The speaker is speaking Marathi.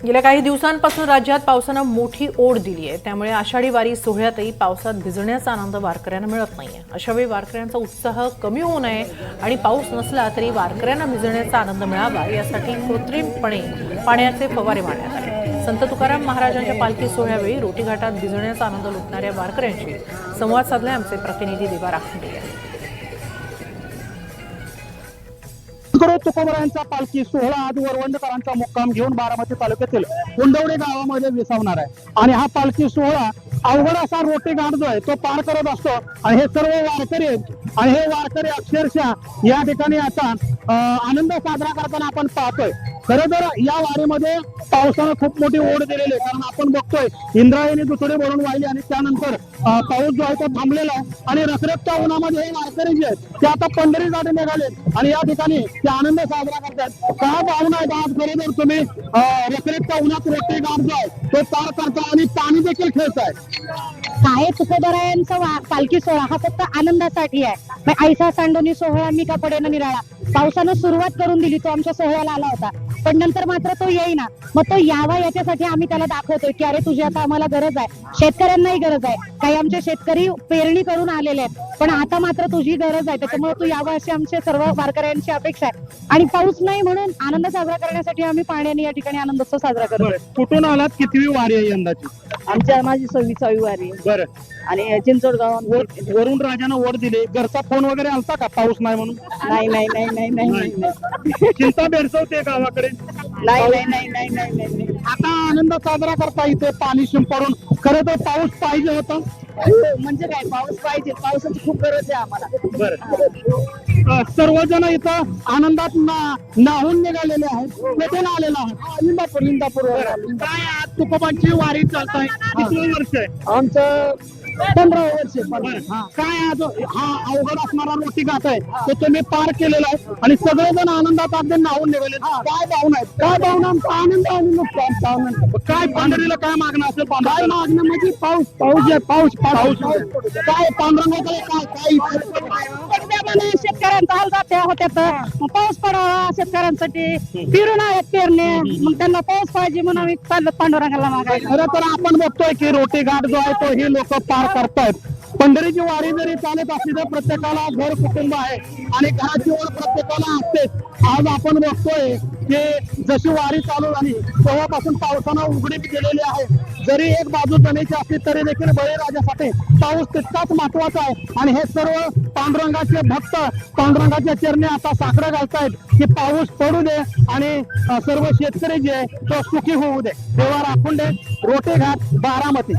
गेल्या काही दिवसांपासून राज्यात पावसानं मोठी ओढ दिली आहे। त्यामुळे आषाढी वारी सोहळ्यातही पावसात भिजण्याचा आनंद वारकऱ्यांना मिळत नाहीये। अशावेळी वारकऱ्यांचा उत्साह कमी होऊ नये आणि पाऊस नसला तरी वारकऱ्यांना भिजण्याचा आनंद मिळावा यासाठी कृत्रिमपणे पाण्याचे फवारे मारण्यात आले। संत तुकाराम महाराजांच्या पालखी सोहळ्यावेळी रोटी घाटात भिजण्याचा आनंद लुटणाऱ्या वारकऱ्यांशी संवाद साधले आमचे प्रतिनिधी दिवा राखंडे। तुकोबरायांचा पालखी सोहळा आज वरवंडकरांचा मुक्काम घेऊन बारामती तालुक्यातील उंडवडे गावामध्ये विसावणार आहे आणि हा पालखी सोहळा अवघड असा रोटी घाट जो आहे तो पार करत असतो आणि हे सर्व वारकरी आणि हे वारकरी अक्षरशः या ठिकाणी आता आनंद साजरा करताना आपण पाहतोय। खरं तर या वारीमध्ये पावसानं खूप मोठी ओढ दिलेली आहे, कारण आपण बघतोय इंद्रायणी दुसरे भरून वाहिली आणि त्यानंतर पाऊस जो आहे तो थांबलेला आहे आणि रखरखत्या उन्हामध्ये हे वारकरी जे आहेत ते आता पंढरीसाठी निघाले आणि या ठिकाणी ते आनंद साजरा करतात। काय भावना आहेत आज खरं तर तुम्ही रखरखत्या उन्हात रोटी घाट जो आहे तो पार करता आणि पाणी देखील खेळताय। काय तुकोबरायांचा पालखी सोहळा हा फक्त आनंदासाठी आहे। ऐसा सांडोनी सोहळा मी का पडेना निराळा, पावसानं सुरुवात करून दिली, तो आमच्या सोहळ्याला आला होता पण नंतर मात्र तो येईना। मग तो यावा याच्यासाठी आम्ही त्याला दाखवतोय की अरे तुझी आता आम्हाला गरज आहे, शेतकऱ्यांनाही गरज आहे। काही आमचे शेतकरी पेरणी करून आलेले आहेत पण आता मात्र तुझी गरज आहे, त्याच्यामुळे तू यावा अशी आमच्या सर्व वारकऱ्यांची अपेक्षा आहे। आणि पाऊस नाही म्हणून आनंद साजरा करण्यासाठी आम्ही पाण्याने या ठिकाणी आनंदोत्सव साजरा करतो। कुठून आलात, कितवी वारी आहे यंदाची? आमच्या माझी 26वी वारी बरं, आणि चिंचोड गावात वरून राजानं ओढ दिली, घरचा फोन वगैरे आलता का पाऊस नाही म्हणून? नाही नाही नाही नाही नाही नाही चिंता भेडसावते गावाकडे? नाही नाही नाही नाही नाही नाही। आता आनंद साजरा करता इथे पाणी शिंपडून, खरं तर पाऊस पाहिजे होता म्हणजे काय, पाऊस पाहिजे, पावसाची खूप गरज आहे आम्हाला। बरं, सर्वजण इथं आनंदात नाहून निघालेले आहेत। कुठून आलेला आहात? लिंदापूर काय आज तुकोबांची वारी चालत आहे, किती वर्ष आहे? आमचं 15 वर्ष। काय आज हा अवघड असणारा रोटी घाट आहे तो तुम्ही पार केलेला आहे आणि सगळेजण आनंदात अगदी नाहून निघाले। काय भावना आहेत? काय भावना? आमचा आनंद आनंद काय पंढरीला काय मागणं असेल? काय मागणं म्हणजे पाऊस पाऊस आहे, पाऊस पाऊस काय पांडुरंगाकडे काय शेतकऱ्यांचा हाल जाते होत्यात, पाऊस पडावा शेतकऱ्यांसाठी, फिरून आहेत पेरणे, मग त्यांना पाऊस पाहिजे म्हणून आम्ही चाललो पांडुरंगाला मागायला। खरं तर आपण बघतोय की रोटी घाट जो आहे तो हे लोक पार करतायत। पंढरीची वारी जरी चालत असली तर प्रत्येकाला घर कुटुंब आहे आणि घराची ओढ प्रत्येकाला असतेच। आज आपण बघतोय की जशी वारी चालू झाली तेव्हापासून पावसानं उघडीप केलेली आहे। जरी एक बाजू जमेची असली तरी देखील बळीराजासाठी पाऊस तितकाच महत्वाचा आहे आणि हे सर्व पांडुरंगाचे भक्त पांडुरंगाच्या चरणी आता साकडं घालतायत की पाऊस पडू दे आणि सर्व शेतकरी जे तो सुखी होऊ दे। देवा राखून दे। रोटी घाट, बारामती।